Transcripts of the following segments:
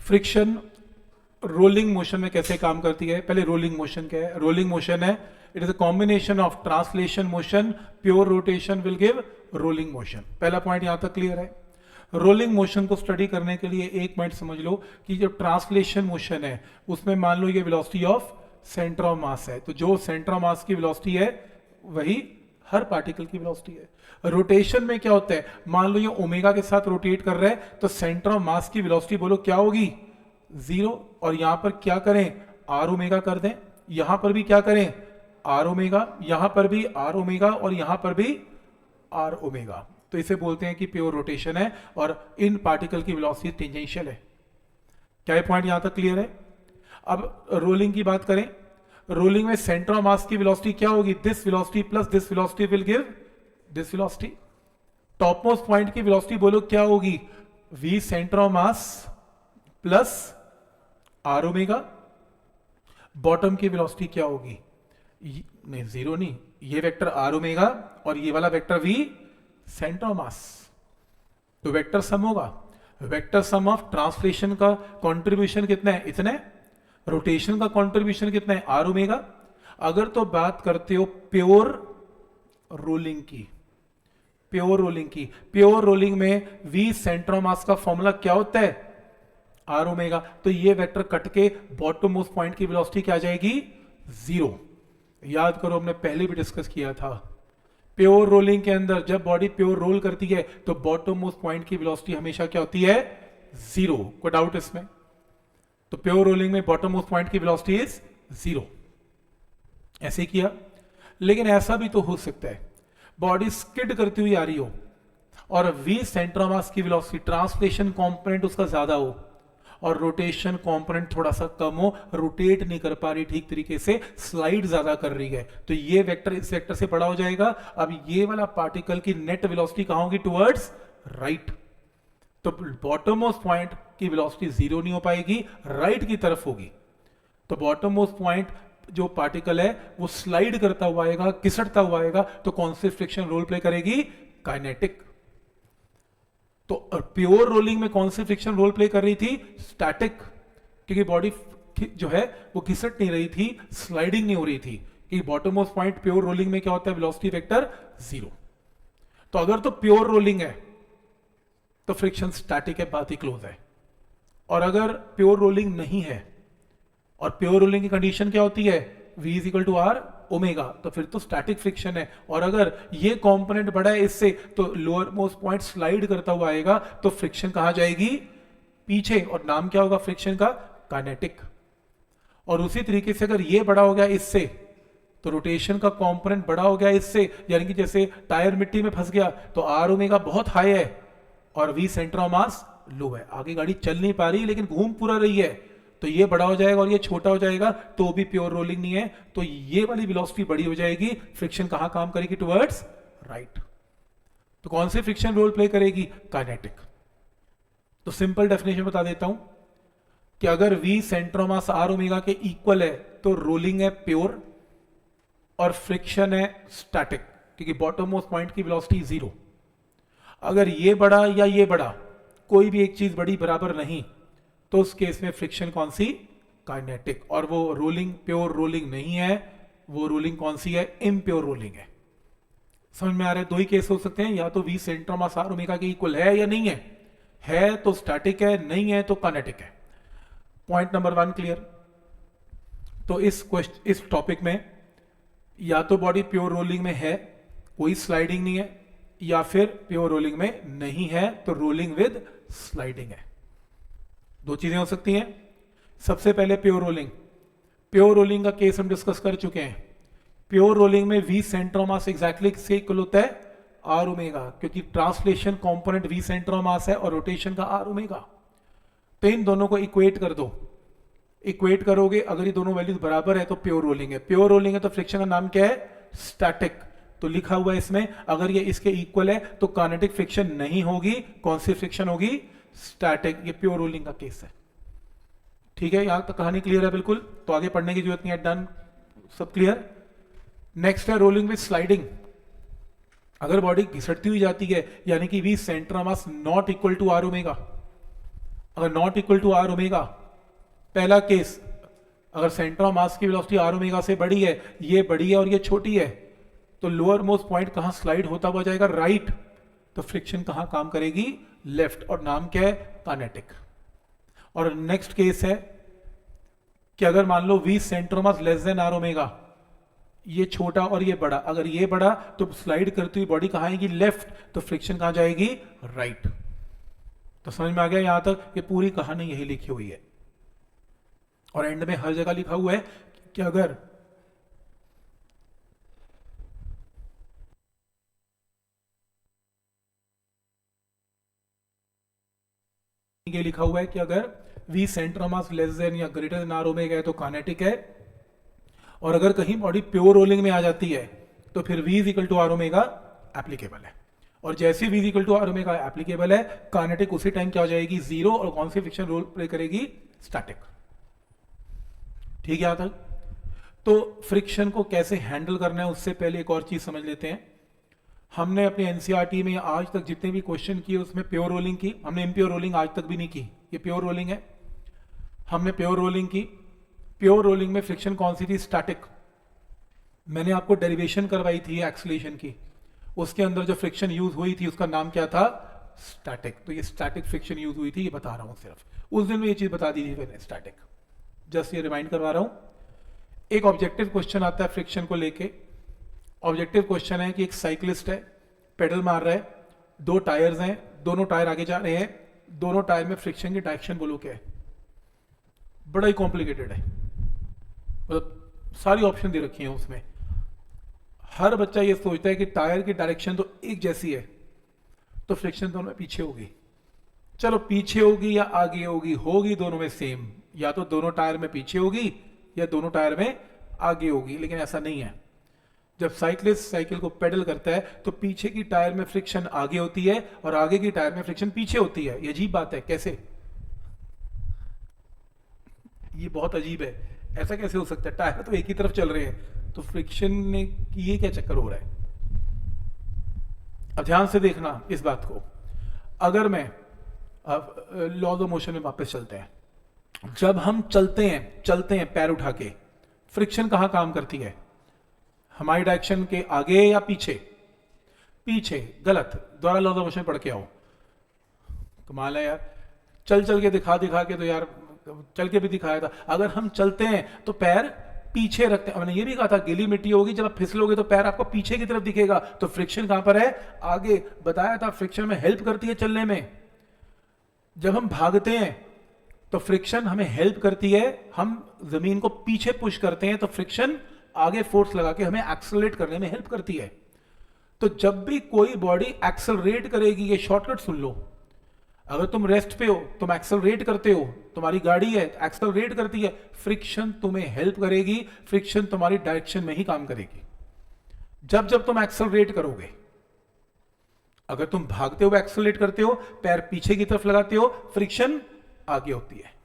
Friction rolling motion में कैसे काम करती है? पहले रोलिंग मोशन क्या है? रोलिंग मोशन है, it is a combination of translation motion, pure rotation will give rolling motion. पहला पॉइंट यहां तक क्लियर है। रोलिंग मोशन को स्टडी करने के लिए एक पॉइंट समझ लो कि जो ट्रांसलेशन मोशन है उसमें मान लो ये वेलोसिटी ऑफ सेंटर ऑफ मास है, तो जो सेंटर ऑफ मास की वेलोसिटी है वही हर पार्टिकल की वेलोसिटी है। रोटेशन में क्या होता है? मान लो ये ओमेगा के साथ रोटेट कर रहा है, तो सेंटर ऑफ मास की वेलोसिटी बोलो क्या होगी? जीरो। और यहां पर क्या करें? आर ओमेगा कर दें। यहां पर भी क्या करें? R omega. यहां पर भी आर ओमेगा और यहां पर भी आर ओमेगा। तो इसे बोलते हैं कि प्योर रोटेशन है और इन पार्टिकल की वेलोसिटी टेंजेंशियल है। क्या ये पॉइंट यहां तक क्लियर है? अब रोलिंग की बात करें। रोलिंग में सेंटर ऑफ मास की वेलोसिटी क्या होगी? This velocity plus this velocity will give this velocity. Top most point की वेलोसिटी बोलो क्या होगी? v centre of mass plus R omega. Bottom की वेलोसिटी क्या होगी? नहीं, जीरो नहीं, ये वेक्टर आर ओमेगा और ये वाला vector v centre of mass, तो वेक्टर सम होगा। वेक्टर सम ऑफ ट्रांसलेशन का कंट्रीब्यूशन कितना है? इतने। रोटेशन का कंट्रीब्यूशन कितना है? R omega. अगर तो बात करते हो प्योर रोलिंग की, प्योर रोलिंग की, प्योर रोलिंग में v सेंटर ऑफ मास का फॉर्मूला क्या होता है? R omega. तो ये वेक्टर कट के बॉटम मोस्ट पॉइंट की वेलोसिटी क्या आ जाएगी? जीरो। याद करो, हमने पहले भी डिस्कस किया था, प्योर रोलिंग के अंदर जब बॉडी प्योर रोल करती है तो बॉटम मोस्ट पॉइंट की वेलोसिटी हमेशा क्या होती है? जीरो। कोई डाउट इसमें? तो प्योर रोलिंग में बॉटम मोस्ट पॉइंट की वेलोसिटी इज जीरो। ऐसे किया। लेकिन ऐसा भी तो हो सकता है बॉडी स्किड करती हुई आ रही हो और v सेंटर ऑफ मास की वेलोसिटी, ट्रांसलेशन कंपोनेंट उसका ज्यादा हो और रोटेशन कंपोनेंट थोड़ा सा कम हो, रोटेट नहीं कर पा रही ठीक तरीके से, स्लाइड ज्यादा कर रही है, तो ये वेक्टर इस वेक्टर से बड़ा हो जाएगा। अब ये वाला पार्टिकल की नेट वेलोसिटी कहां होगी? Towards right. तो बॉटम मोस्ट पॉइंट की वेलोसिटी जीरो नहीं हो पाएगी, राइट की तरफ होगी। तो बॉटम मोस्ट पॉइंट जो पार्टिकल है वो स्लाइड करता हुआ आएगा, घिसटता हुआ आएगा, तो कौन सी फ्रिक्शन रोल प्ले करेगी? काइनेटिक। तो प्योर रोलिंग में कौन सी फ्रिक्शन रोल प्ले कर रही थी? स्टैटिक, क्योंकि बॉडी जो है वो घिसट नहीं रही थी, स्लाइडिंग नहीं हो रही थी। कि bottom most point pure rolling में क्या होता है? Velocity vector zero. तो अगर तो प्योर रोलिंग है तो फ्रिक्शन स्टैटिक है, बात ही क्लोज है। और अगर प्योर रोलिंग नहीं है और प्योर रोलिंग की कंडीशन क्या होती है? v is equal to R omega, तो फिर तो स्टैटिक फ्रिक्शन है। और अगर ये कंपोनेंट बड़ा है इससे तो लोअर मोस्ट पॉइंट स्लाइड करता हुआ आएगा, तो फ्रिक्शन कहां जाएगी? पीछे। और नाम क्या होगा फ्रिक्शन का? काइनेटिक। और उसी तरीके से अगर ये बड़ा हो गया इससे तो रोटेशन का कंपोनेंट बड़ा हो गया इससे, यानी कि जैसे टायर मिट्टी में फंस गया तो आर ओमेगा बहुत हाई है और v सेंटर ऑफ मास लो है, आगे गाड़ी चल नहीं पा रही लेकिन घूम पूरा रही है, तो ये बड़ा हो जाएगा और ये छोटा हो जाएगा, तो भी प्योर रोलिंग नहीं है। तो ये वाली वेलोसिटी बड़ी हो जाएगी, फ्रिक्शन कहां काम करेगी? Towards right. तो कौन सी फ्रिक्शन रोल प्ले करेगी? काइनेटिक। तो सिंपल डेफिनेशन बता देता हूं कि अगर v centre of mass R omega के इक्वल है तो रोलिंग है प्योर और फ्रिक्शन है स्टैटिक, क्योंकि बॉटम मोस्ट पॉइंट की वेलोसिटी जीरो। अगर ये बड़ा या ये बड़ा, कोई भी एक चीज बड़ी बराबर नहीं, तो उस केस में फ्रिक्शन कौन सी? काइनेटिक। और वो रोलिंग प्योर रोलिंग नहीं है, वो रोलिंग कौन सी है? इम्प्योर रोलिंग है। समझ में आ रहा है? दो ही केस हो सकते हैं, या तो v centre of mass R omega के इक्वल है या नहीं है तो स्टैटिक है, नहीं है तो काइनेटिक है। Point number 1 clear? तो इस टॉपिक में या तो बॉडी प्योर रोलिंग में है, कोई स्लाइडिंग नहीं है, या फिर प्योर रोलिंग में नहीं है तो रोलिंग विद स्लाइडिंग है। दो चीजें हो सकती हैं। सबसे पहले प्योर रोलिंग, प्योर रोलिंग का केस हम डिस्कस कर चुके हैं। प्योर रोलिंग में v centre of mass exactly से इक्वल होता है आर ओमेगा, क्योंकि translation component v centre of मास है और रोटेशन का आर ओमेगा। तो इन दोनों को इक्वेट कर दो। इक्वेट करोगे, अगर ये दोनों वैल्यूज बराबर है तो प्योर रोलिंग है। प्योर रोलिंग है तो फ्रिक्शन का नाम क्या है? स्टैटिक। तो लिखा हुआ है इसमें, अगर ये इसके इक्वल है तो काइनेटिक फ्रिक्शन नहीं होगी। कौन सी फ्रिक्शन होगी? स्टैटिक। ये प्योर रोलिंग का केस है। ठीक है, यहां तक कहानी क्लियर है बिल्कुल? तो आगे पढ़ने की जरूरत नहीं है, डन, सब क्लियर। नेक्स्ट है रोलिंग विद स्लाइडिंग। अगर बॉडी घिसटती हुई जाती है, यानी कि v centre of mass not equal to R omega, अगर not equal to R omega, पहला केस, अगर सेंटर ऑफ मास की वेलोसिटी आर ओमेगा से बड़ी है, ये बड़ी है और ये छोटी है, तो लोअर मोस्ट पॉइंट कहां स्लाइड होता हुआ जाएगा? राइट। तो फ्रिक्शन कहां काम करेगी? लेफ्ट। और नाम क्या है? काइनेटिक। और नेक्स्ट केस है कि अगर मान लो V centre of mass less than R omega, ये छोटा और ये बड़ा, अगर ये बड़ा तो स्लाइड करती हुई बॉडी कहां आएगी? लेफ्ट। तो फ्रिक्शन कहां जाएगी? राइट। तो समझ में आ गया यहां तक? ये पूरी कहानी यही लिखी हुई है और एंड में हर जगह लिखा हुआ है कि अगर ये लिखा हुआ है कि अगर V centre of mass less than या ग्रेटर देन आर ओमेगा है तो काइनेटिक है, और अगर कहीं बॉडी प्योर रोलिंग में आ जाती है तो फिर v is equal to R omega applicable है। और जैसे v is equal to R omega applicable है, काइनेटिक उसी टाइम क्या हो जाएगी? जीरो। और कौन सी फ्रिक्शन रोल प्ले करेगी? स्टैटिक। ठीक है यहां तक? तो फ्रिक्शन को कैसे हैंडल करना है उससे पहले एक और चीज समझ लेते हैं। हमने अपने एनसीईआरटी में आज तक जितने भी क्वेश्चन किए उसमें प्योर रोलिंग की, हमने इम्प्योर रोलिंग आज तक भी नहीं की। ये प्योर रोलिंग है, हमने प्योर रोलिंग की। प्योर रोलिंग में फ्रिक्शन कौन सी थी? स्टैटिक। मैंने आपको डेरिवेशन करवाई थी एक्सीलरेशन की, उसके अंदर जो फ्रिक्शन यूज हुई थी उसका नाम क्या था? स्टैटिक। तो ये स्टैटिक फ्रिक्शन यूज हुई थी, ये बता रहा हूं सिर्फ। उस दिन में ये चीज बता दी थी मैंने, स्टैटिक। जस्ट ये रिमाइंड करवा रहा हूं। एक ऑब्जेक्टिव क्वेश्चन आता है फ्रिक्शन को लेके। ऑब्जेक्टिव क्वेश्चन है कि एक साइकिलिस्ट है, पेडल मार रहा है, दो टायर्स हैं, दोनों टायर आगे जा रहे हैं, दोनों टायर में फ्रिक्शन की डायरेक्शन बोलो क्या है? बड़ा ही कॉम्प्लिकेटेड है, मतलब सारी ऑप्शन दे रखी हैं उसमें। हर बच्चा ये सोचता है कि टायर की डायरेक्शन तो एक जैसी है तो फ्रिक्शन दोनों में पीछे होगी। चलो पीछे होगी या आगे होगी, होगी दोनों में सेम, या तो दोनों टायर में पीछे होगी या दोनों टायर में आगे होगी, लेकिन ऐसा नहीं है। जब साइकिलिस्ट साइकिल को पेडल करता है तो पीछे की टायर में फ्रिक्शन आगे होती है और आगे की टायर में फ्रिक्शन पीछे होती है। ये अजीब बात है, कैसे? ये बहुत अजीब है, ऐसा कैसे हो सकता है? टायर तो एक ही तरफ चल रहे हैं, तो फ्रिक्शन में ये क्या चक्कर हो रहा है? अब ध्यान से देखना इस बात को। अगर मैं लॉ ऑफ मोशन में वापस चलते हैं, जब हम चलते हैं पैर उठा के, फ्रिक्शन कहां काम करती है? हमारी डायरेक्शन के आगे या पीछे? पीछे। गलत, दोबारा लॉ ऑफ मोशन पढ़ के आओ। कमाल है यार, चल चल के दिखा के तो यार चल के भी दिखाया था। अगर हम चलते हैं तो पैर पीछे रखते हैं। मैंने ये भी कहा था गीली मिट्टी होगी, जब आप फिसलोगे तो पैर आपको पीछे की तरफ दिखेगा, तो फ्रिक्शन कहां पर है? आगे। बताया था फ्रिक्शन में हेल्प करती है चलने में। जब हम भागते हैं तो फ्रिक्शन हमें हेल्प करती है, हम जमीन को पीछे पुश करते हैं तो फ्रिक्शन आगे फोर्स लगा के हमें एक्सेलरेट करने में हेल्प करती है। तो जब भी कोई बॉडी एक्सेलरेट करेगी, ये शॉर्टकट सुन लो, अगर तुम रेस्ट पे हो, तुम एक्सेलरेट करते हो, तुम्हारी गाड़ी है एक्सेलरेट करती है, फ्रिक्शन तुम्हें हेल्प करेगी, फ्रिक्शन तुम्हारी डायरेक्शन में ही काम करेगी। जब जब तुम एक्सेलरेट करोगे, अगर तुम भागते हो एक्सेलरेट करते हो, पैर पीछे की तरफ लगाते हो, फ्रिक्शन आगे होती है।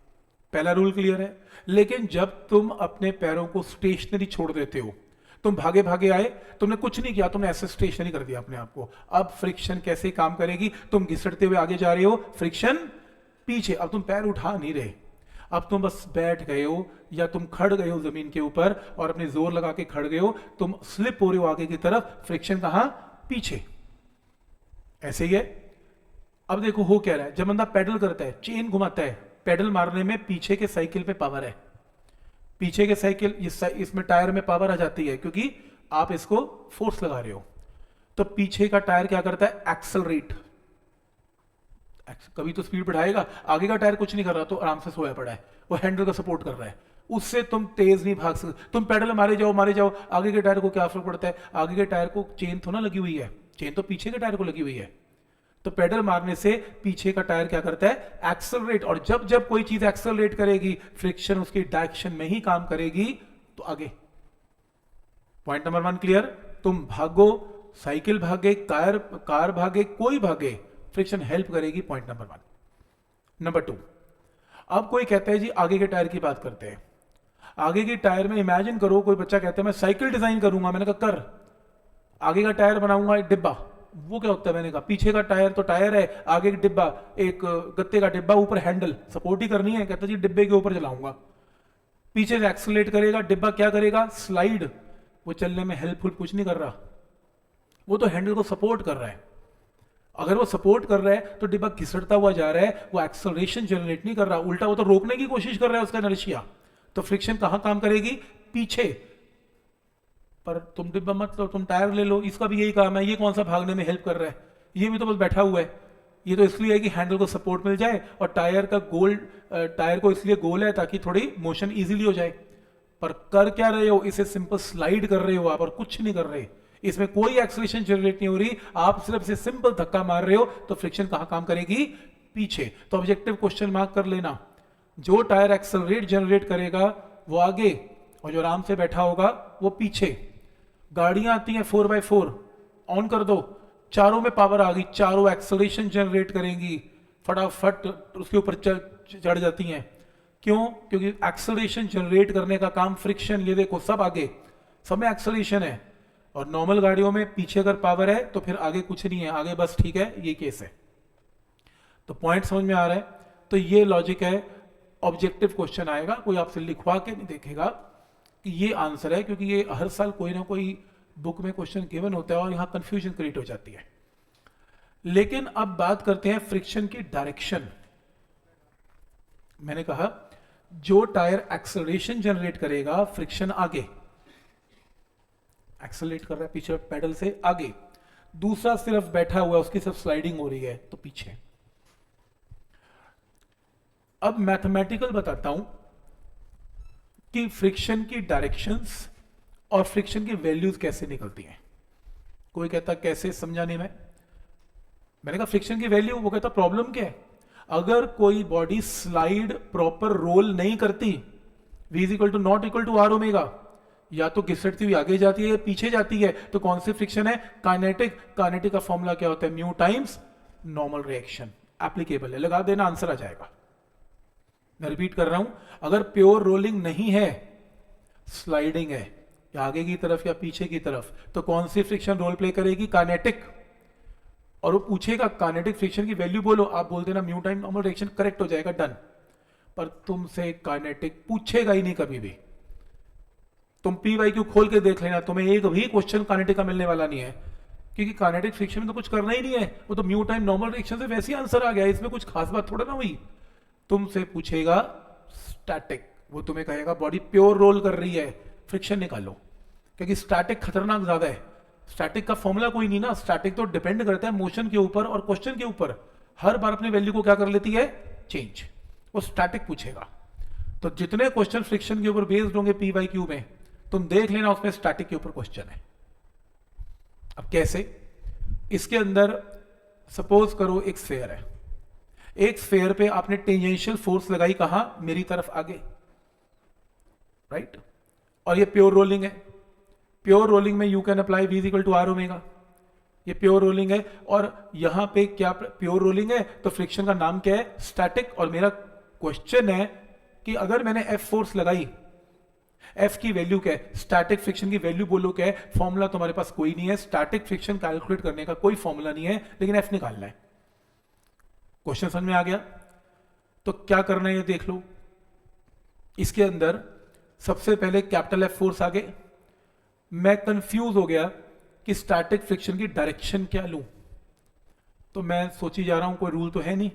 पहला रूल क्लियर है। लेकिन जब तुम अपने पैरों को स्टेशनरी छोड़ देते हो, तुम भागे भागे आए, तुमने कुछ नहीं किया, तुमने ऐसे स्टेशनरी कर दिया अपने आप को, अब फ्रिक्शन कैसे काम करेगी? तुम घिसटते हुए आगे जा रहे हो, फ्रिक्शन पीछे। अब तुम पैर उठा नहीं रहे, अब तुम बस बैठ गए हो या तुम खड़ गए हो जमीन के ऊपर और अपने जोर लगा के खड़ गए हो, तुम स्लिप हो रहे हो आगे की तरफ, फ्रिक्शन कहां? पीछे। ऐसे ही है। अब देखो हो क्या रहा है, जब बंदा पैडल करता है, चेन घुमाता है, पैडल मारने में पीछे के साइकिल पे पावर है, पीछे के साइकिल इसमें टायर में पावर आ जाती है क्योंकि आप इसको फोर्स लगा रहे हो। तो पीछे का टायर क्या करता है? एक्सेलरेट। कभी तो स्पीड बढ़ाएगा, आगे का टायर कुछ नहीं कर रहा तो आराम से सोया पड़ा है, वो हैंडल का सपोर्ट कर रहा है, उससे तुम तेज नहीं भाग सकते। तुम पैडल मारे जाओ, आगे के टायर को क्या फर्क पड़ता है? आगे के टायर को चेन तो ना लगी हुई है, चेन तो पीछे के टायर को लगी हुई है। तो पेडल मारने से पीछे का टायर क्या करता है? एक्सेलरेट। और जब जब कोई चीज एक्सेलरेट करेगी, फ्रिक्शन उसकी डायरेक्शन में ही काम करेगी, तो आगे। Point number 1 clear? तुम भागो, साइकिल भागे, कार भागे, कोई भागे, फ्रिक्शन हेल्प करेगी। Point number 1। नंबर 2, अब कोई कहता है जी आगे के टायर की बात करते हैं। आगे के टायर में इमेजिन करो, कोई बच्चा कहता है मैं साइकिल डिजाइन करूंगा। मैंने कहा कर, आगे का टायर बनाऊंगा एक डिब्बा, वो क्या होता है? मैंने कहा पीछे का टायर तो टायर है, आगे एक डिब्बा, एक गत्ते का डिब्बा, ऊपर हैंडल, सपोर्ट ही करनी है। कहता जी डिब्बे के ऊपर चलाऊंगा, पीछे से एक्सेलरेट करेगा, डिब्बा क्या करेगा? स्लाइड। वो चलने में हेल्पफुल कुछ नहीं कर रहा, वो तो हैंडल को सपोर्ट कर रहा है। अगर वो सपोर्ट कर रहा है तो डिब्बा घिसटता हुआ जा रहा है, वो एक्सेलरेशन जनरेट नहीं कर रहा, उल्टा वो तो रोकने की कोशिश कर रहा है उसका इनर्शिया। तो फ्रिक्शन कहां काम करेगी? पीछे। पर तुम डिब्बा मत लो, तुम टायर ले लो, इसका भी यही काम है। ये कौन सा भागने में हेल्प कर रहा है? ये भी तो बस बैठा हुआ है। ये तो इसलिए है कि हैंडल को सपोर्ट मिल जाए, और टायर का गोल, टायर को इसलिए गोल है ताकि थोड़ी मोशन इजीली हो जाए। पर कर क्या रहे हो? इसे सिंपल स्लाइड कर रहे हो आप, और कुछ नहीं कर रहे। इसमें कोई एक्सेलरेशन जनरेट नहीं हो रही, आप सिर्फ इसे सिंपल धक्का मार रहे हो। तो फ्रिक्शन कहां काम करेगी? पीछे। तो ऑब्जेक्टिव क्वेश्चन मार्क कर लेना, जो टायर एक्सेलरेट जनरेट करेगा वो आगे, और जो आराम से बैठा होगा वो पीछे। गाड़ियां आती हैं 4x4, ऑन कर दो, चारों में पावर आ गई, चारों एक्सेलरेशन जनरेट करेंगी, फटाफट उसके ऊपर चढ़ जाती हैं। क्यों? क्योंकि एक्सेलरेशन जनरेट करने का काम फ्रिक्शन, ये देखो सब आगे, सब में एक्सेलरेशन है। और नॉर्मल गाड़ियों में पीछे अगर पावर है तो फिर आगे कुछ नहीं है, आगे बस ठीक है, ये केस है। तो पॉइंट समझ में आ रहा है? तो ये लॉजिक है। ऑब्जेक्टिव क्वेश्चन आएगा, कोई आपसे लिखवा के नहीं देखेगा कि ये आंसर है, क्योंकि ये हर साल कोई ना कोई बुक में क्वेश्चन गिवन होता है और यहां कंफ्यूजन क्रिएट हो जाती है। लेकिन अब बात करते हैं फ्रिक्शन की डायरेक्शन। मैंने कहा जो टायर एक्सेलरेशन जनरेट करेगा, फ्रिक्शन आगे, एक्सेलरेट कर रहा है पीछे पेडल से आगे। दूसरा सिर्फ बैठा हुआ है, उसकी सिर्फ स्लाइडिंग हो रही है, तो पीछे। अब मैथमेटिकल बताता हूं कि फ्रिक्शन की डायरेक्शंस और फ्रिक्शन की वैल्यूज कैसे निकलती हैं। कोई कहता कैसे, समझा नहीं मैं। मैंने कहा फ्रिक्शन की वैल्यू, वो कहता प्रॉब्लम क्या है? अगर कोई बॉडी स्लाइड प्रॉपर रोल नहीं करती, v is equal to not equal to R omega, या तो घिसटती हुई आगे जाती है या पीछे जाती है, तो कौन सी फ्रिक्शन है? काइनेटिक। काइनेटिक का फॉर्मूला क्या होता है? Mu times normal reaction. Applicable है, लगा देना, आंसर आ जाएगा। मैं रिपीट कर रहा हूं, अगर प्योर रोलिंग नहीं है, स्लाइडिंग है, या आगे की तरफ या पीछे की तरफ, तो कौन सी फ्रिक्शन रोल प्ले करेगी? काइनेटिक। और वो पूछेगा काइनेटिक फ्रिक्शन की वैल्यू बोलो, आप बोल देना mu time normal reaction, correct हो जाएगा, डन। पर तुमसे काइनेटिक पूछेगा ही नहीं कभी भी। तुम PYQ खोल के देख लेना, तुम्हें एक भी क्वेश्चन काइनेटिक का मिलने वाला नहीं है, क्योंकि काइनेटिक फ्रिक्शन में तो कुछ करना ही नहीं है, वो तो म्यू टाइम नॉर्मल रिएक्शन से वैसे ही आंसर आ गया, इसमें कुछ खास बात थोड़ा ना हुई। तुमसे पूछेगा स्टैटिक, वो तुम्हें कहेगा बॉडी प्योर रोल कर रही है, फ्रिक्शन निकालो, क्योंकि स्टैटिक खतरनाक ज्यादा है। स्टैटिक का फॉर्मूला कोई नहीं ना, स्टैटिक तो डिपेंड करता है मोशन के ऊपर और क्वेश्चन के ऊपर, हर बार अपने वैल्यू को क्या कर लेती है? चेंज। वो स्टैटिक पूछेगा। तो जितने क्वेश्चन फ्रिक्शन के ऊपर बेस्ड होंगे PYQ में, तुम देख लेना उसमें स्टैटिक के ऊपर क्वेश्चन है। अब कैसे? इसके अंदर सपोज करो एक स्फीयर है, एक स्फीयर पे आपने टेंजेंशियल फोर्स लगाई, कहां? मेरी तरफ आगे, राइट। और ये प्योर रोलिंग है। प्योर रोलिंग में you can apply v equal to R omega, ये प्योर रोलिंग है। और यहां पे क्या प्योर रोलिंग है, तो फ्रिक्शन का नाम क्या है? स्टैटिक। और मेरा क्वेश्चन है कि अगर मैंने F फोर्स लगाई, F की वैल्यू क्या है? स्टैटिक फ्रिक्शन की वैल्यू बोलो क्या है? फॉर्मूला तुम्हारे पास कोई नहीं है, स्टैटिक फ्रिक्शन कैलकुलेट करने का कोई फॉर्मूला नहीं है, लेकिन F निकालना है। क्वेश्चन समझ में आ गया? तो क्या करना है ये देख लो। इसके अंदर सबसे पहले कैपिटल F फोर्स आगे। मैं कंफ्यूज हो गया कि स्टैटिक फ्रिक्शन की डायरेक्शन क्या लूं, तो मैं सोची जा रहा हूं कोई रूल तो है नहीं,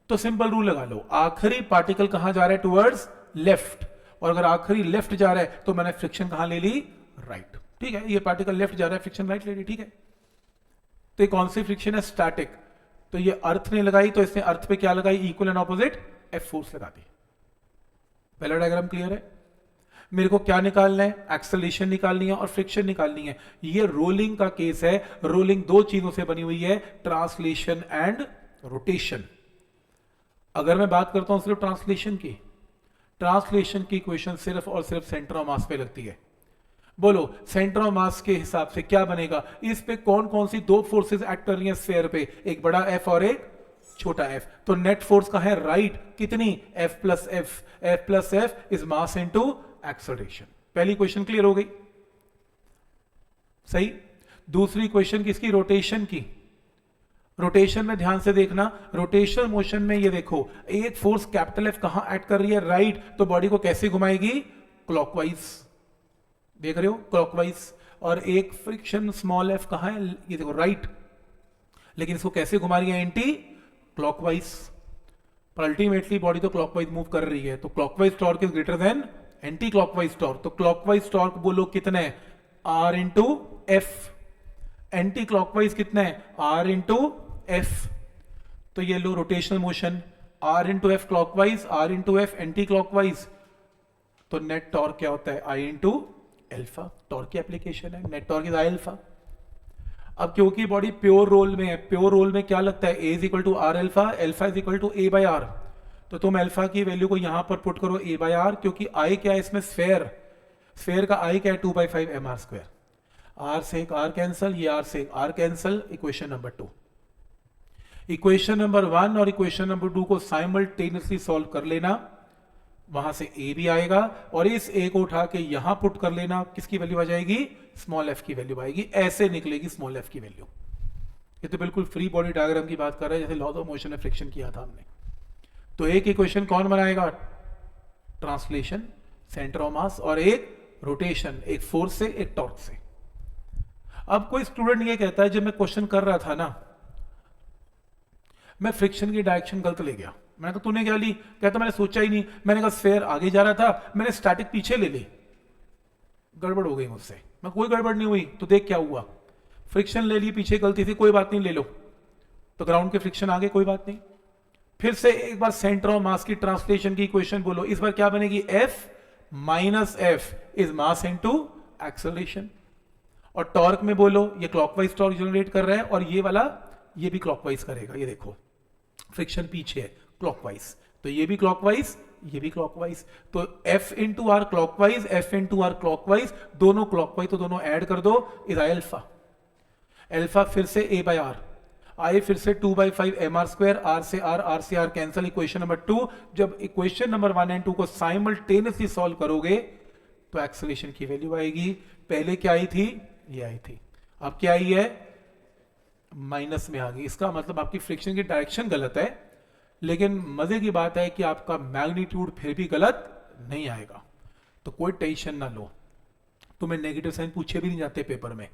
तो सिंपल रूल लगा लो, आखिरी पार्टिकल कहां जा रहा है? Towards left. और अगर आखिरी लेफ्ट जा रहा है तो मैंने फ्रिक्शन कहां ले ली? राइट। ठीक है, ये पार्टिकल लेफ्ट जा रहा है, फ्रिक्शन राइट ले ली, ठीक है। तो ये कौन सी फ्रिक्शन है? स्टैटिक। तो ये अर्थ ने लगाई, तो इसने अर्थ पे क्या लगाई? Equal and opposite F force लगा दी। पहला डायग्राम क्लियर है? मेरे को क्या निकालना है? एक्सेलरेशन निकालनी है और फ्रिक्शन निकालनी है। ये रोलिंग का केस है। रोलिंग दो चीजों से बनी हुई है, ट्रांसलेशन एंड रोटेशन। अगर मैं बात करता हूं सिर्फ ट्रांसलेशन की, ट्रांसलेशन की इक्वेशन सिर्फ और सिर्फ सेंटर ऑफ मास पे लगती है। बोलो सेंटर ऑफ मास के हिसाब से क्या बनेगा? इस पे कौन कौन सी दो फोर्सेस एक्ट कर रही हैं स्फीयर पे? एक बड़ा F और एक छोटा f। तो नेट फोर्स का है राइट, कितनी? F plus F. F plus F is mass into acceleration. पहली क्वेश्चन क्लियर हो गई? सही। दूसरी क्वेश्चन किसकी, रोटेशन की। रोटेशन में ध्यान से देखना, रोटेशन मोशन में ये देखो, एक फोर्स कैपिटल एफ कहां एक्ट कर रही है, राइट, तो बॉडी को कैसे घुमाएगी, क्लॉकवाइज, देख रहे हो, क्लॉकवाइज। और एक फ्रिक्शन स्मॉल एफ कहां है, ये देखो राइट, लेकिन इसको कैसे घुमा रही है, एंटी क्लॉकवाइज। पर अल्टीमेटली बॉडी तो क्लॉकवाइज मूव कर रही है, तो clockwise torque is greater than anti clockwise torque. तो क्लॉकवाइज टॉर्क बोलो कितना है, R into F, anti clockwise कितना है, आर इंटू एफ। तो ये लो rotational motion, R into F clockwise, R into F anti clockwise, तो नेट टॉर्क क्या होता है, आई इंटू एल्फा। टॉर्क की एप्लीकेशन है, net torque is I alpha. अब क्योंकि बॉडी प्योर रोल में है, प्योर रोल में क्या लगता है, a is equal to R alpha, alpha is equal to a by R. तो तुम एल्फा की वैल्यू को यहां पर पुट करो ए बाई आर, क्योंकि आई क्या है इसमें, स्फेयर, स्फेयर का आई क्या है 2/5 एम आर स्क्वायर। आर से एक आर कैंसल, ये आर से एक R cancel, equation number 2। Equation number 1 और इक्वेशन नंबर 2 को साइमल्टेनियसली सॉल्व कर लेना, वहां से ए भी आएगा, और इस ए को उठा के यहां पुट कर लेना, किसकी वैल्यू आ जाएगी, स्मॉल एफ की वैल्यू आएगी, ऐसे निकलेगी स्मॉल एफ की वैल्यू। ये तो बिल्कुल फ्री बॉडी डायग्राम की बात कर रहे हैं, जैसे लॉज ऑफ मोशन में फ्रिक्शन किया था हमने। तो एक इक्वेशन कौन बनाएगा, ट्रांसलेशन, सेंटर ऑफ मास, और एक रोटेशन, एक फोर्स से एक टॉर्क से। अब कोई स्टूडेंट ये कहता है, जब मैं क्वेश्चन कर रहा था ना, मैं फ्रिक्शन की डायरेक्शन गलत ले गया। मैंने कहा तूने क्या ली, कहता मैंने सोचा ही नहीं, मैंने कहा स्फेयर आगे जा रहा था, मैंने स्टैटिक पीछे ले ली, गड़बड़ हो गई मुझसे। मैं कोई गड़बड़ नहीं हुई, तो देख क्या हुआ, फ्रिक्शन ले ली पीछे, गलती थी, कोई बात नहीं, ले लो, तो ग्राउंड के फ्रिक्शन आगे, कोई बात नहीं। फिर से एक बार सेंटर ऑफ मास की ट्रांसलेशन की इक्वेशन बोलो, इस बार क्या बनेगी, F minus F is mass into acceleration. और टॉर्क में बोलो, ये क्लॉकवाइज टॉर्क जनरेट कर रहा है, और ये वाला ये भी क्लॉकवाइज करेगा, ये देखो फ्रिक्शन पीछे है, क्लॉकवाइज, तो ये भी क्लॉकवाइज, ये भी क्लॉकवाइज, तो F into are clockwise, F into are clockwise, दोनों क्लॉकवाइज, तो दोनों ऐड कर दो, इज आई एल्फा। एल्फा फिर से A बाई आर, आई फिर से 2/5 एम आर स्क्वायर, आर से आर कैंसल, इक्वेशन नंबर 2। जब इक्वेशन नंबर 1 एंड 2 को साइमल्टेनियसली सॉल्व करोगे तो एक्सेलरेशन की वैल्यू आएगी, पहले क्या आई थी, ये आई थी, अब क्या आई है, माइनस में आ गई। इसका मतलब आपकी फ्रिक्शन की डायरेक्शन गलत है, लेकिन मजे की बात है कि आपका मैग्नीट्यूड फिर भी गलत नहीं आएगा, तो कोई टेंशन ना लो। तुम्हें नेगेटिव साइन पूछे भी नहीं जाते पेपर में,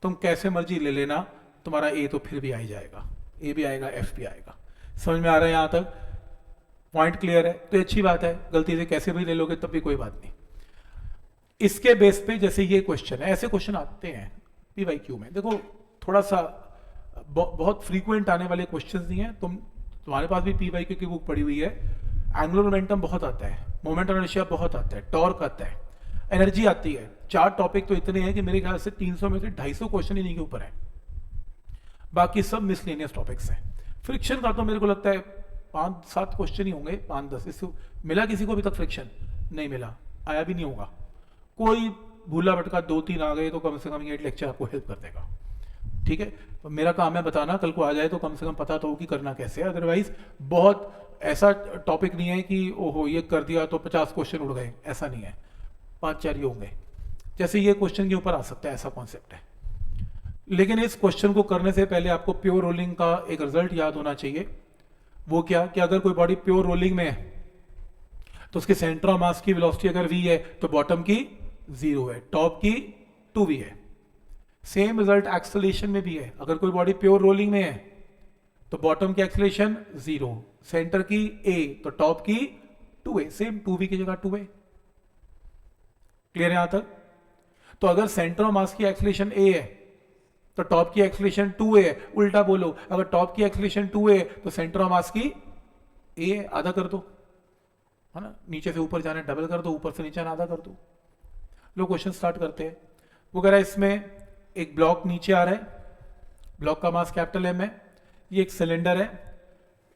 तुम कैसे मर्जी ले लेना, तुम्हारा ए तो फिर भी आ ही जाएगा, ए भी आएगा, एफ भी आएगा। समझ में आ रहा है, यहां तक पॉइंट क्लियर है, तो अच्छी बात है, गलती से कैसे भी ले लोगे तब भी कोई बात नहीं। इसके बेस पे जैसे ये क्वेश्चन है, ऐसे क्वेश्चन आते हैं पीवाईक्यू में, देखो थोड़ा सा बहुत फ्रीक्वेंट आने वाले क्वेश्चंस नहीं है, तुम्हारे पास भी पीवाईक्यू की बुक पड़ी हुई है, एंगुलर मोमेंटम बहुत आता है, मोमेंट ऑफ इनर्शिया बहुत आता है, टॉर्क आता है, एनर्जी आती है, 4 टॉपिक तो इतने हैं कि मेरे ख्याल से 300 में से 250 क्वेश्चन इन्हीं के ऊपर है, बाकी सब मिसलेनियस टॉपिक्स हैं। फ्रिक्शन का तो मेरे को लगता है 5-7 क्वेश्चन ही होंगे, 5-10। इसको मिला किसी को अभी तक फ्रिक्शन नहीं मिला, आया भी नहीं होगा, कोई भूला भटका 2-3 आ गए तो कम से कम ये लेक्चर आपको हेल्प कर देगा, ठीक है। तो मेरा काम है बताना, कल को आ जाए तो कम से कम पता तो हो कि करना कैसे है, अदरवाइज बहुत ऐसा टॉपिक नहीं है कि ओहो ये कर दिया तो 50 क्वेश्चन उड़ गए, ऐसा नहीं है, 5-4 ही होंगे, जैसे ये क्वेश्चन के ऊपर आ सकता है, ऐसा कॉन्सेप्ट है। लेकिन इस क्वेश्चन को करने से पहले आपको प्योर रोलिंग का एक रिजल्ट याद होना चाहिए। वो क्या कि अगर कोई बॉडी प्योर रोलिंग में है तो उसके सेंटर ऑफ मास की वेलोसिटी अगर v है तो बॉटम की 0 है, टॉप की 2v है। सेम रिजल्ट एक्सेलरेशन में भी है, अगर कोई बॉडी प्योर रोलिंग में है तो बॉटम की एक्सेलरेशन 0, सेंटर की a तो टॉप की 2a, सेम 2v की जगह 2a। क्लियर है यहां तक? तो अगर सेंटर ऑफ मास की एक्सेलरेशन a है तो टॉप की एक्सेलरेशन 2a है। उल्टा बोलो, अगर टॉप की एक्सेलरेशन 2a है तो सेंटर ऑफ मास की a है, आधा कर दो, है ना, नीचे से ऊपर जाने डबल कर दो, ऊपर से नीचे आधा कर दो। लो क्वेश्चन स्टार्ट करते हैं। वो कह रहा है इसमें एक ब्लॉक नीचे आ रहा है, ब्लॉक का मास कैपिटल M है, ये एक सिलेंडर है,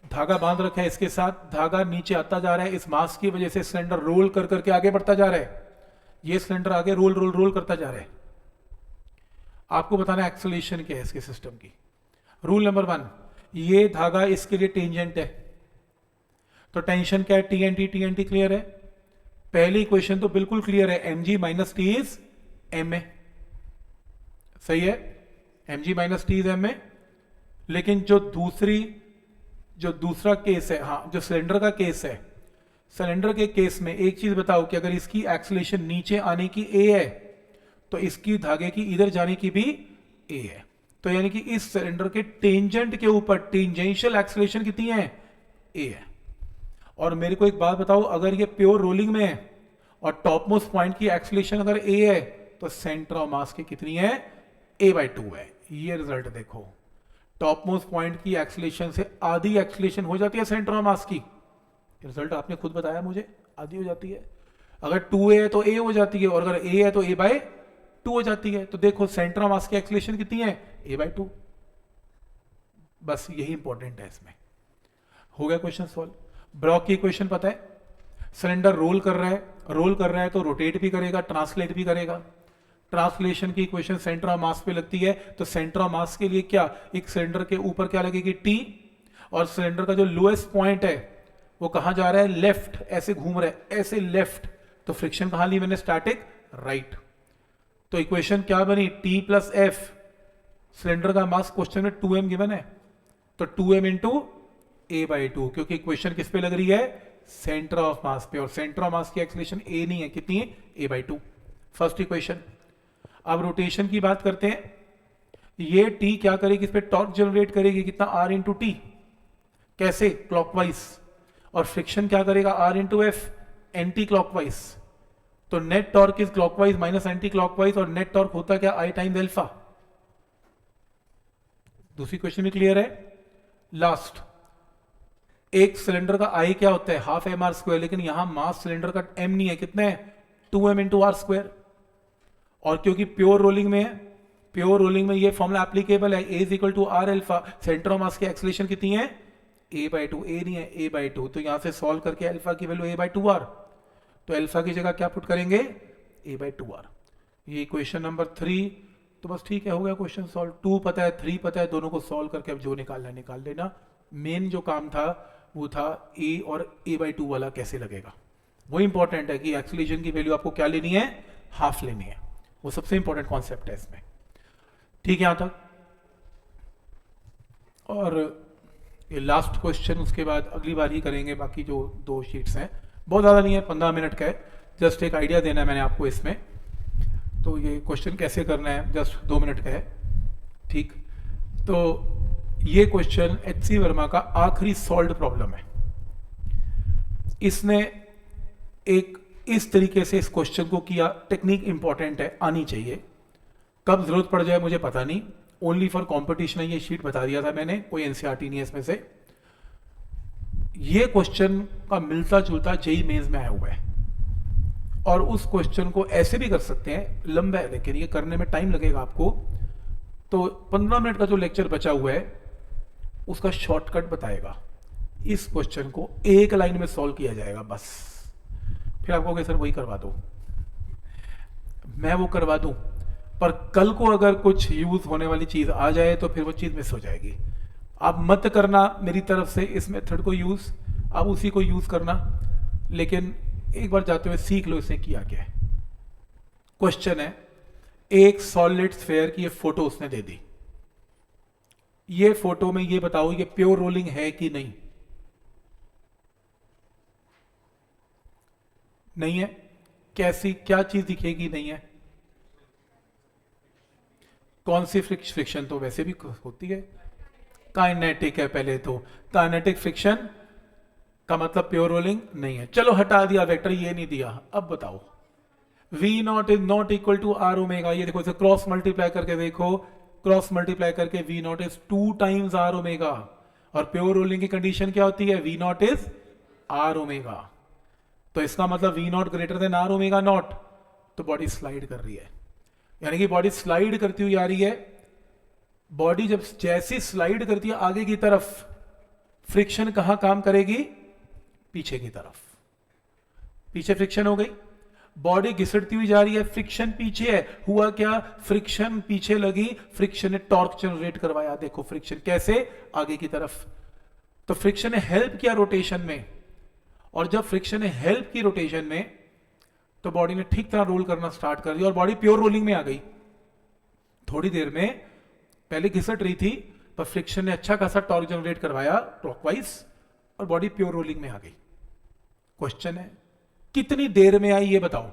धागा बांध रखा है इसके साथ, धागा नीचे आता जा रहा है, इस मास की वजह से सिलेंडर रोल कर करके आगे बढ़ता जा रहा है, ये सिलेंडर आगे रोल रोल रोल करता जा रहा है। आपको बताना एक्सेलरेशन क्या है इसके सिस्टम की। रूल नंबर 1, ये धागा इसके लिए टेंजेंट है, तो टेंशन क्या है, TNT, TNT क्लियर है। पहली इक्वेशन तो बिल्कुल क्लियर है, mg minus T is ma, सही है। mg minus T is M में। लेकिन जो दूसरा केस है, हाँ जो सिलेंडर का केस है, सिलेंडर के केस में एक चीज बताओ कि अगर इसकी एक्सीलरेशन नीचे आने की a है तो इसकी धागे की इधर जाने की भी a है। तो यानी कि इस सिलेंडर के टेंजेंट के ऊपर टेंजेंशियल एक्सीलरेशन कितनी है, a है। और मेरे को एक बात बताओ, अगर ये प्योर रोलिंग में है और टॉप मोस्ट पॉइंट की एक्सीलरेशन अगर a है तो सेंटर ऑफ मास की कितनी है, a/2 है। ये रिजल्ट देखो, टॉप मोस्ट पॉइंट की एक्सीलरेशन से आधी एक्सीलरेशन हो जाती है सेंटर ऑफ मास की। रिजल्ट आपने खुद बताया मुझे, आधी हो जाती है। अगर 2a है तो a हो जाती है, और अगर a है तो a/2 हो जाती है। तो देखो सेंटर ऑफ मास की एक्सीलरेशन कितनी है, a/2। बस यही इंपॉर्टेंट है इसमें। हो गया क्वेश्चन सॉल्व। ब्लॉक की इक्वेशन पता है, सिलेंडर रोल कर रहा है तो रोटेट भी करेगा, ट्रांसलेट भी करेगा। ट्रांसलेशन की इक्वेशन सेंटर ऑफ मास पे लगती है, तो सेंटर ऑफ मास के लिए क्या, एक सिलेंडर के ऊपर क्या लगेगी, टी, और सिलेंडर का जो लोएस्ट पॉइंट है वो कहां जा रहा है, लेफ्ट, ऐसे घूम रहा है, ऐसे लेफ्ट। तो फ्रिक्शन कहां ली मैंने, स्टैटिक राइट। तो इक्वेशन क्या बनी, टी प्लस एफ। सिलेंडर का मास क्वेश्चन में 2m गिवन है, तो 2m इंटू a/2, क्योंकि इक्वेशन किस पे लग रही है, सेंटर ऑफ मास पे, और सेंटर ऑफ मास की एक्सीलरेशन a नहीं है, कितनी है, a/2। First equation. अब रोटेशन की बात करते हैं। ये t क्या करेगी, इस पे टॉर्क जनरेट करेगी, कितना, r इंटू टी। कैसे, क्लॉकवाइज। और फ्रिक्शन क्या करेगा, r into F, anti clockwise. तो net torque is clockwise minus anti clockwise, और नेट टॉर्क होता क्या, I टाइम्स अल्फा। दूसरी क्वेश्चन में क्लियर है। लास्ट, एक सिलेंडर का I क्या होता है, हाफ mr², लेकिन यहां मास सिलेंडर का m नहीं है, कितना है, 2m इंटू r²। और क्योंकि प्योर रोलिंग में है, प्योर रोलिंग में ये फॉर्मूला एप्लीकेबल है, A is equal to r alpha. Centre of mass की एक्सीलरेशन कितनी है, a/2, a नहीं है, a/2। तो यहां से सॉल्व करके अल्फा की वैल्यू a/2r, तो अल्फा की जगह क्या पुट करेंगे, a/2r। ये इक्वेशन नंबर 3। तो बस ठीक है, हो गया क्वेश्चन सॉल्व। 2 पता है, 3 पता है, दोनों को सॉल्व करके अब जो निकालना है निकाल देना। मेन जो काम था वो था a और a/2 वाला कैसे लगेगा, वो इंपॉर्टेंट है कि एक्सीलरेशन की वैल्यू आपको क्या लेनी है, हाफ लेनी है। वो सबसे इंपॉर्टेंट कॉन्सेप्ट है इसमें। ठीक है यहां तक। और ये लास्ट क्वेश्चन, उसके बाद अगली बार ही करेंगे। बाकी जो 2 शीट्स हैं, बहुत ज़्यादा नहीं है, 15 मिनट का है, जस्ट एक आइडिया देना है मैंने आपको इसमें। तो ये क्वेश्चन कैसे करना है, जस्ट 2 मिनट का है। ठीक, तो ये क्वेश्चन HC वर्मा का आखिरी सॉल्व्ड प्रॉब्लम है। इसने एक इस तरीके से इस क्वेश्चन को किया, टेक्निक इंपॉर्टेंट है, आनी चाहिए। कब जरूरत पड़ जाए मुझे पता नहीं, ओनली फॉर कंपटीशन है, ये शीट बता दिया था मैंने, कोई एनसीईआरटी नहीं है इसमें से। ये क्वेश्चन का मिलता जुलता जेईई मेंस में आया हुआ है, और उस क्वेश्चन को ऐसे भी कर सकते हैं, लंबा है लेकिन ये करने में टाइम लगेगा आपको। तो 15 मिनट का जो लेक्चर बचा हुआ है उसका शॉर्टकट बताएगा। इस क्वेश्चन को एक लाइन में सॉल्व किया जाएगा बस। फिर आप कहोगे सर वही करवा दो, मैं वो करवा दूं, पर कल को अगर कुछ यूज होने वाली चीज आ जाए तो फिर वो चीज मिस हो जाएगी। आप मत करना मेरी तरफ से इस मेथड को यूज, आप उसी को यूज करना, लेकिन एक बार जाते हुए सीख लो इसने किया क्या है। क्वेश्चन है, एक सॉलिड स्फेयर की ये फोटो उसने दे दी। ये फोटो में ये बताओ ये प्योर रोलिंग है कि नहीं, नहीं है। कैसी, क्या चीज दिखेगी, नहीं है। कौन सी फ्रिक्शन, तो वैसे भी होती है, काइनेटिक है पहले तो। काइनेटिक फ्रिक्शन का मतलब प्योर रोलिंग नहीं है। चलो हटा दिया वेक्टर, ये नहीं दिया। अब बताओ, V0 is not equal to R omega. ये देखो, इसे क्रॉस मल्टीप्लाई करके देखो, क्रॉस मल्टीप्लाई करके V0 is 2 times R omega. और प्योर रोलिंग की कंडीशन क्या होती है, V0 इज R ओमेगा। तो इसका मतलब V0 greater than R omega naught. तो बॉडी स्लाइड कर रही है, यानी कि बॉडी स्लाइड करती हुई आ रही है। बॉडी जब जैसी स्लाइड करती है आगे की तरफ, फ्रिक्शन कहां काम करेगी, पीछे की तरफ। पीछे फ्रिक्शन हो गई, बॉडी घिसटती हुई जा रही है, फ्रिक्शन पीछे है। हुआ क्या, फ्रिक्शन पीछे लगी, फ्रिक्शन ने टॉर्क जनरेट करवाया। देखो फ्रिक्शन कैसे, आगे की तरफ। तो फ्रिक्शन ने हेल्प किया रोटेशन में, और जब फ्रिक्शन ने हेल्प की रोटेशन में, तो बॉडी ने ठीक तरह रोल करना स्टार्ट कर दिया और बॉडी प्योर रोलिंग में आ गई। थोड़ी देर में पहले घिसट रही थी पर फ्रिक्शन ने अच्छा खासा टॉर्क जनरेट करवाया क्लॉकवाइज और बॉडी प्योर रोलिंग में आ गई। क्वेश्चन है कितनी देर में आई ये बताओ,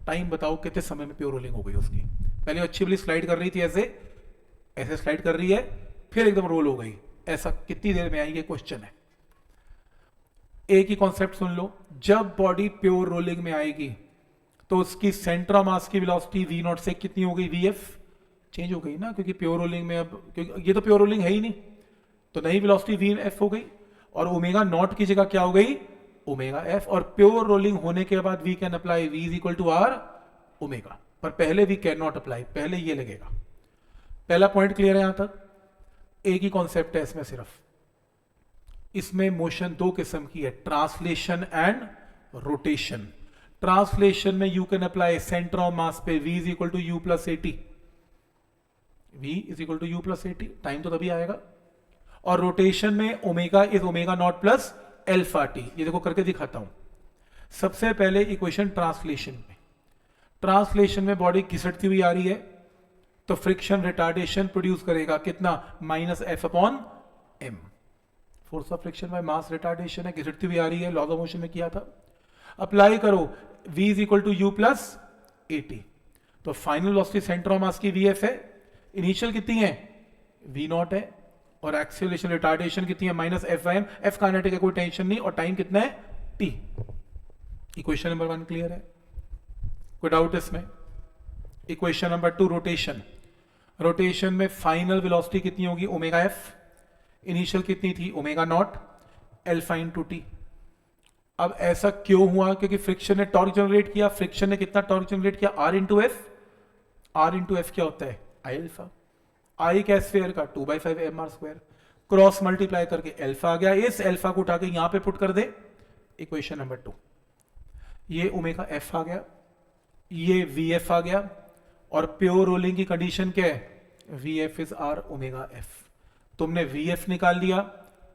टाइम बताओ कितने समय में प्योर रोलिंग हो गई उसकी। पहले अच्छी वाली स्लाइड कर रही थी, ऐसे ऐसे स्लाइड कर रही है, फिर एकदम रोल हो गई, ऐसा कितनी देर में आई ये क्वेश्चन है। एक ही कॉन्सेप्ट सुन लो, जब बॉडी प्योर रोलिंग में आएगी तो उसकी सेंटर ऑफ मास की वेलोसिटी v नॉट से कितनी हो गई, vf चेंज हो गई ना, क्योंकि प्योर रोलिंग में अब, क्योंकि ये तो प्योर रोलिंग है ही नहीं, तो नई वेलोसिटी vf हो गई और ओमेगा नॉट की जगह क्या हो गई, ओमेगा f। और प्योर रोलिंग होने के बाद we can apply v is equal to R omega, पर पहले वी कैन नॉट अप्लाई, पहले ये लगेगा। पहला पॉइंट क्लियर है यहां तक। एक ही कॉन्सेप्ट है इसमें सिर्फ, इसमें मोशन दो किस्म की है, ट्रांसलेशन एंड रोटेशन। ट्रांसलेशन में you can apply centre of mass पे v is equal to u plus at, v is equal to u plus at, time तो तभी आएगा। और रोटेशन में omega is omega naught plus alpha T, ये देखो करके दिखाता हूं। सबसे पहले इक्वेशन ट्रांसलेशन में, ट्रांसलेशन में बॉडी घिसटती हुई आ रही है तो फ्रिक्शन रिटार्डेशन प्रोड्यूस करेगा कितना, minus F upon M, force of friction by mass retardation है, घिसटती हुई आ रही है, लॉ ऑफ मोशन में किया था। अप्लाई करो v is equal to u plus at, तो final velocity center of mass की vf है, इनिशियल कितनी है v नॉट है, और एक्सेलरेशन रिटार्डेशन कितनी है minus F I am, F kinetic है कोई टेंशन नहीं, और टाइम कितना है t। इक्वेशन नंबर 1 क्लियर है, कोई डाउट इसमें। इक्वेशन नंबर 2 रोटेशन, रोटेशन में फाइनल वेलोसिटी कितनी होगी ओमेगा एफ, इनिशियल कितनी थी omega naught, alpha into T. अब ऐसा क्यों हुआ, क्योंकि फ्रिक्शन ने टॉर्क जनरेट किया, फ्रिक्शन ने कितना टॉर्क जनरेट किया, R into F, R into F क्या होता है आई एल्फा, आई का स्फीयर का 2/5 M R square, cross multiply करके एल्फा आ गया, इस एल्फा को उठा के यहां पे पुट कर दे, इक्वेशन नंबर 2, ये ओमेगा एफ आ गया, ये वी एफ आ गया, और प्योर रोलिंग की कंडीशन क्या है, V F is R omega F. तुमने वी एफ निकाल लिया,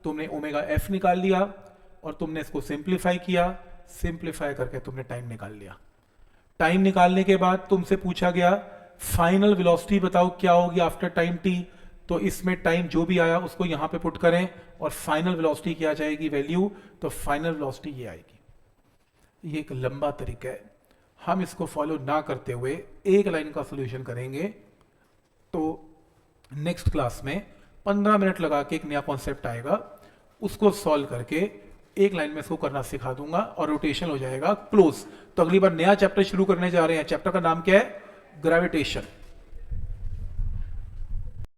तुमने ओमेगा एफ निकाल लिया, और तुमने इसको सिंप्लीफाई किया, सिंप्लीफाई करके तुमने टाइम निकाल लिया। टाइम निकालने के बाद तुमसे पूछा गया फाइनल वेलोसिटी बताओ क्या होगी आफ्टर टाइम टी, तो इसमें टाइम जो भी आया उसको यहां पे पुट करें और फाइनल वेलोसिटी क्या जाएगी वैल्यू, तो फाइनल वेलोसिटी ये आएगी। ये एक लंबा तरीका है, हम इसको फॉलो ना करते हुए एक लाइन का सोल्यूशन करेंगे तो नेक्स्ट क्लास में 15 मिनट लगा के एक नया कॉन्सेप्ट आएगा, उसको सॉल्व करके एक लाइन में इसको करना सिखा दूंगा और रोटेशन हो जाएगा क्लोज। तो अगली बार नया चैप्टर शुरू करने जा रहे हैं, चैप्टर का नाम क्या है, ग्रेविटेशन।